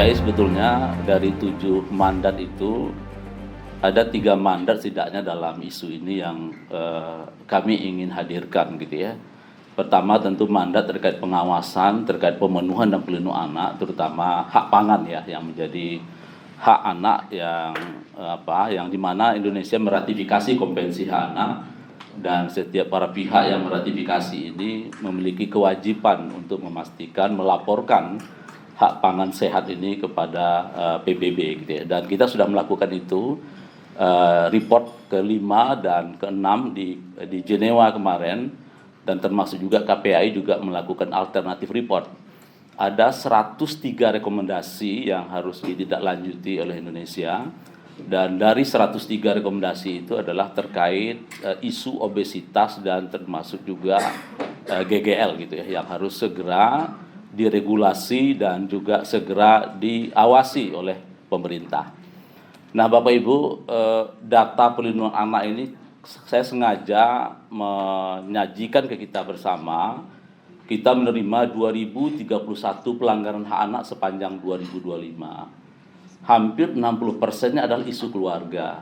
KPI sebetulnya dari 7 mandat itu ada 3 mandat setidaknya dalam isu ini yang kami ingin hadirkan gitu ya. Pertama tentu mandat terkait pengawasan, terkait pemenuhan dan pelindungan anak, terutama hak pangan ya yang menjadi hak anak yang dimana Indonesia meratifikasi Konvensi Hak Anak, dan setiap para pihak yang meratifikasi ini memiliki kewajiban untuk memastikan melaporkan hak pangan sehat ini kepada PBB gitu ya. Dan kita sudah melakukan itu report ke-5 dan ke-6 di Jenewa kemarin, dan termasuk juga KPI juga melakukan alternatif report. Ada 103 rekomendasi yang harus ditindaklanjuti oleh Indonesia, dan dari 103 rekomendasi itu adalah terkait isu obesitas dan termasuk juga GGL gitu ya, yang harus segera diregulasi dan juga segera diawasi oleh pemerintah. Nah, Bapak Ibu, data perlindungan anak ini saya sengaja menyajikan ke kita bersama. Kita menerima 2031 pelanggaran hak anak sepanjang 2025. Hampir 60%-nya adalah isu keluarga.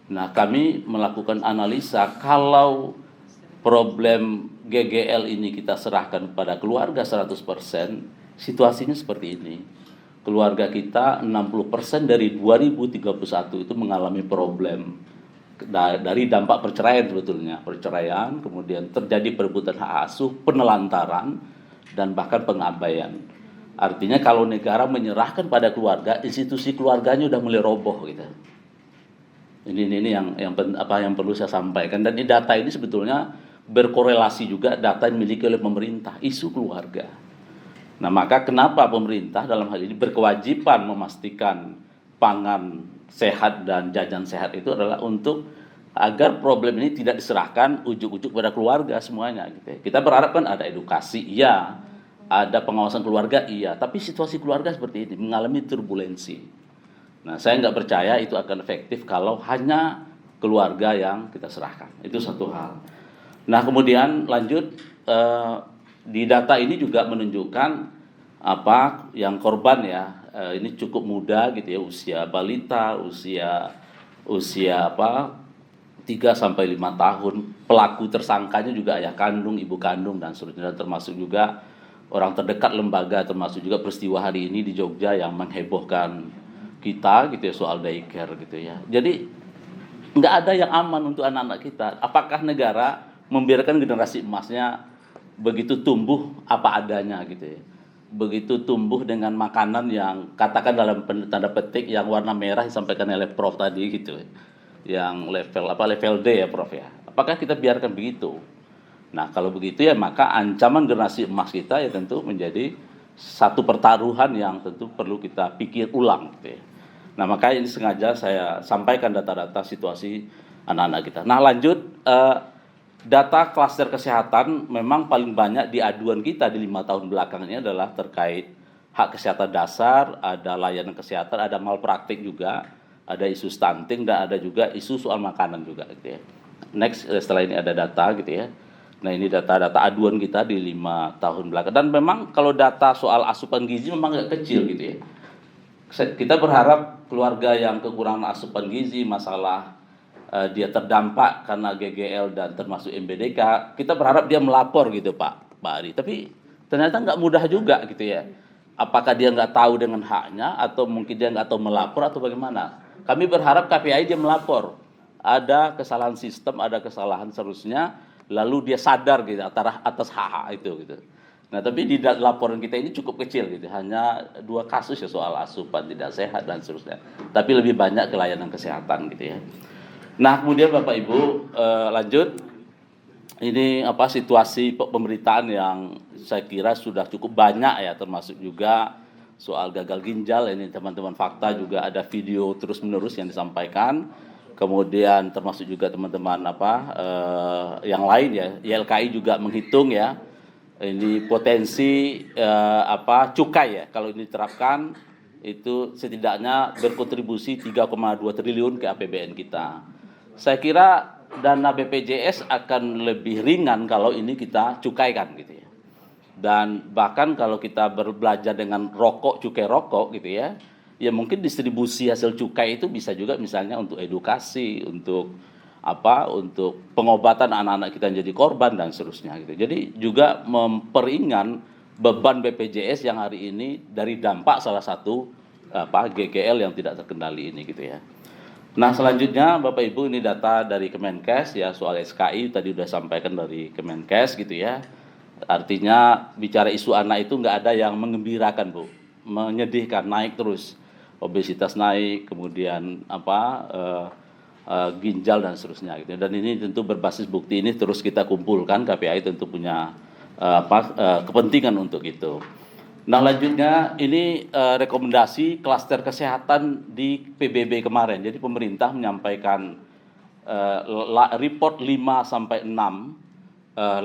Nah, kami melakukan analisa kalau problem GGL ini kita serahkan kepada keluarga 100%, situasinya seperti ini. Keluarga kita 60% dari 2031 itu mengalami problem dari dampak perceraian sebetulnya. Perceraian, kemudian terjadi perebutan hak asuh, penelantaran, dan bahkan pengabaian. Artinya kalau negara menyerahkan pada keluarga, institusi keluarganya udah mulai roboh gitu. Ini yang perlu saya sampaikan, dan data ini sebetulnya berkorelasi juga data yang dimiliki oleh pemerintah, isu keluarga. Nah, maka kenapa pemerintah dalam hal ini berkewajiban memastikan pangan sehat dan jajan sehat itu adalah untuk agar problem ini tidak diserahkan ujuk-ujuk pada keluarga semuanya gitu. Kita berharap kan ada edukasi, iya, ada pengawasan keluarga, iya, tapi situasi keluarga seperti ini mengalami turbulensi. Nah, saya nggak percaya itu akan efektif kalau hanya keluarga yang kita serahkan. Itu satu hal. Nah, kemudian lanjut, di data ini juga menunjukkan yang korban ya, ini cukup muda gitu ya, usia balita, usia 3 sampai 5 tahun. Pelaku tersangkanya juga ayah kandung, ibu kandung, dan seterusnya, termasuk juga orang terdekat lembaga, termasuk juga peristiwa hari ini di Jogja yang menghebohkan kita gitu ya, soal daycare gitu ya. Jadi nggak ada yang aman untuk anak-anak kita. Apakah negara membiarkan generasi emasnya begitu tumbuh apa adanya gitu ya, begitu tumbuh dengan makanan yang katakan dalam tanda petik yang warna merah disampaikan oleh Prof tadi gitu ya, yang level D ya Prof ya. Apakah kita biarkan begitu? Nah, kalau begitu ya maka ancaman generasi emas kita ya tentu menjadi satu pertaruhan yang tentu perlu kita pikir ulang gitu ya. Nah, maka ini sengaja saya sampaikan data-data situasi anak-anak kita. Nah, lanjut, data klaster kesehatan memang paling banyak di aduan kita di 5 tahun belakang ini adalah terkait hak kesehatan dasar, ada layanan kesehatan, ada malpraktik juga, ada isu stunting, dan ada juga isu soal makanan juga gitu ya. Next, setelah ini ada data gitu ya. Nah, ini data-data aduan kita di 5 tahun belakang, dan memang kalau data soal asupan gizi memang agak kecil gitu ya. Kita berharap keluarga yang kekurangan asupan gizi, masalah dia terdampak karena GGL dan termasuk MBDK, kita berharap dia melapor gitu Pak Ari. Tapi ternyata nggak mudah juga gitu ya. Apakah dia nggak tahu dengan haknya, atau mungkin dia nggak tahu melapor, atau bagaimana? Kami berharap KPI dia melapor. Ada kesalahan sistem, ada kesalahan seharusnya, lalu dia sadar gitu atas hak itu gitu. Nah, tapi di laporan kita ini cukup kecil gitu, hanya 2 kasus ya soal asupan tidak sehat dan seterusnya. Tapi lebih banyak ke layanan kesehatan gitu ya. Nah, kemudian Bapak Ibu, lanjut, ini situasi pemberitaan yang saya kira sudah cukup banyak ya, termasuk juga soal gagal ginjal. Ini teman-teman Fakta juga ada video terus-menerus yang disampaikan. Kemudian termasuk juga teman-teman yang lain ya, YLKI juga menghitung ya. Ini potensi cukai ya, kalau ini diterapkan itu setidaknya berkontribusi 3,2 triliun ke APBN kita. Saya kira dana BPJS akan lebih ringan kalau ini kita cukaikan gitu ya. Dan bahkan kalau kita berbelanja dengan rokok, cukai rokok gitu ya, ya mungkin distribusi hasil cukai itu bisa juga misalnya untuk edukasi, untuk untuk pengobatan anak-anak kita yang jadi korban dan seterusnya gitu. Jadi juga memperingan beban BPJS yang hari ini dari dampak salah satu GGL yang tidak terkendali ini gitu ya. Nah selanjutnya Bapak Ibu, ini data dari Kemenkes ya, soal SKI tadi udah sampaikan dari Kemenkes gitu ya. Artinya bicara isu anak itu nggak ada yang mengembirakan Bu, menyedihkan, naik terus, obesitas naik, kemudian ginjal dan seterusnya gitu. Dan ini tentu berbasis bukti ini terus kita kumpulkan, KPAI tentu punya kepentingan untuk itu. Nah lanjutnya ini rekomendasi klaster kesehatan di PBB kemarin. Jadi pemerintah menyampaikan report 5 sampai 6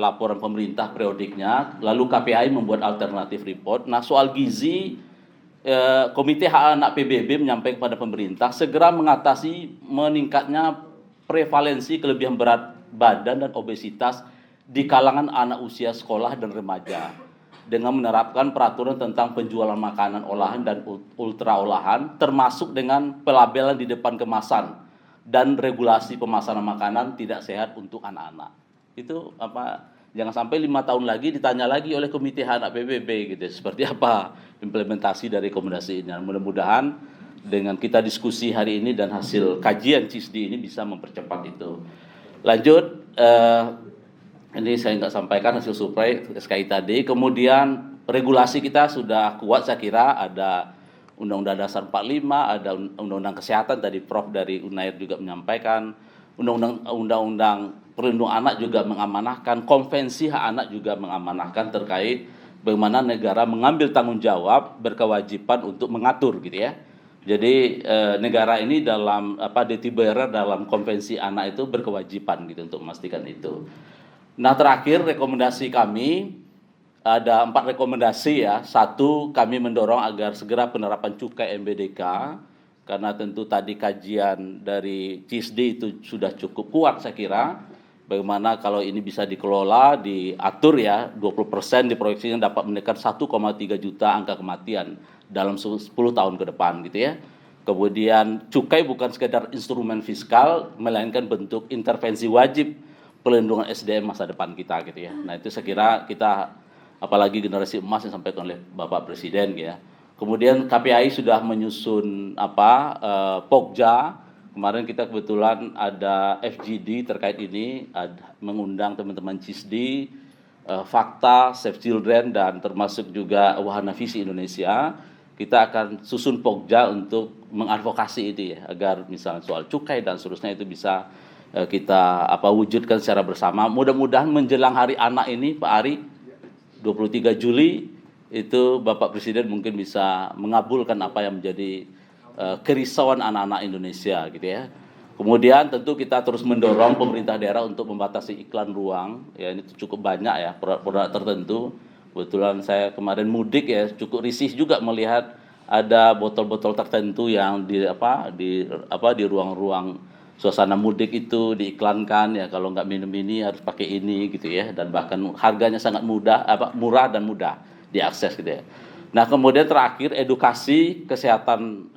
laporan pemerintah periodiknya, lalu KPAI membuat alternatif report. Nah soal gizi, Komite Hak Anak PBB menyampaikan kepada pemerintah segera mengatasi meningkatnya prevalensi kelebihan berat badan dan obesitas di kalangan anak usia sekolah dan remaja dengan menerapkan peraturan tentang penjualan makanan olahan dan ultra olahan, termasuk dengan pelabelan di depan kemasan dan regulasi pemasaran makanan tidak sehat untuk anak-anak. Itu jangan sampai 5 tahun lagi ditanya lagi oleh Komite Hak Anak PBB gitu, seperti apa implementasi dari rekomendasi ini. Mudah-mudahan dengan kita diskusi hari ini dan hasil kajian CISDI ini bisa mempercepat itu. Lanjut, ini saya nggak sampaikan hasil survei SKI tadi. Kemudian regulasi kita sudah kuat, saya kira ada Undang-Undang Dasar 45, ada Undang-Undang Kesehatan tadi Prof dari UNAIR juga menyampaikan, Undang-Undang Perlindungan Anak juga mengamanahkan, Konvensi Hak Anak juga mengamanahkan terkait bagaimana negara mengambil tanggung jawab, berkewajiban untuk mengatur gitu ya. Jadi negara ini dalam DTBR dalam Konvensi Anak itu berkewajiban gitu untuk memastikan itu. Nah terakhir rekomendasi kami ada 4 rekomendasi ya. 1, kami mendorong agar segera penerapan cukai MBDK, karena tentu tadi kajian dari CISDI itu sudah cukup kuat saya kira. Bagaimana kalau ini bisa dikelola, diatur ya, 20% diproyeksikan dapat menekan 1,3 juta angka kematian dalam 10 tahun ke depan gitu ya. Kemudian cukai bukan sekedar instrumen fiskal, melainkan bentuk intervensi wajib pelindungan SDM masa depan kita gitu ya. Nah itu saya kira kita, apalagi generasi emas yang disampaikan oleh Bapak Presiden ya. Kemudian KPAI sudah menyusun Pokja. Kemarin kita kebetulan ada FGD terkait ini, mengundang teman-teman CISDI, Fakta, Save Children, dan termasuk juga Wahana Visi Indonesia. Kita akan susun Pokja untuk mengadvokasi itu ya, agar misalnya soal cukai dan seterusnya itu bisa kita wujudkan secara bersama. Mudah-mudahan menjelang Hari Anak ini Pak Ari, 23 Juli, itu Bapak Presiden mungkin bisa mengabulkan apa yang menjadi kerisauan anak-anak Indonesia gitu ya. Kemudian tentu kita terus mendorong pemerintah daerah untuk membatasi iklan ruang, ya ini cukup banyak ya produk tertentu. Kebetulan saya kemarin mudik ya, cukup risih juga melihat ada botol-botol tertentu yang di ruang-ruang suasana mudik itu diiklankan ya, kalau nggak minum ini harus pakai ini gitu ya, dan bahkan harganya sangat murah dan mudah diakses gitu ya. Nah kemudian terakhir edukasi kesehatan,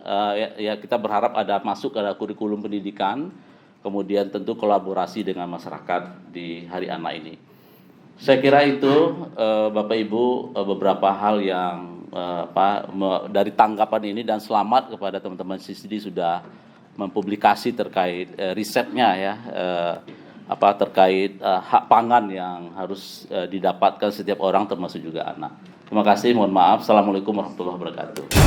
ya kita berharap ada masuk ke kurikulum pendidikan, kemudian tentu kolaborasi dengan masyarakat di Hari Anak ini. Saya kira itu Bapak Ibu beberapa hal yang dari tanggapan ini, dan selamat kepada teman-teman CISDI sudah mempublikasi terkait risetnya ya, terkait hak pangan yang harus didapatkan setiap orang termasuk juga anak. Terima kasih, mohon maaf. Assalamualaikum warahmatullahi wabarakatuh.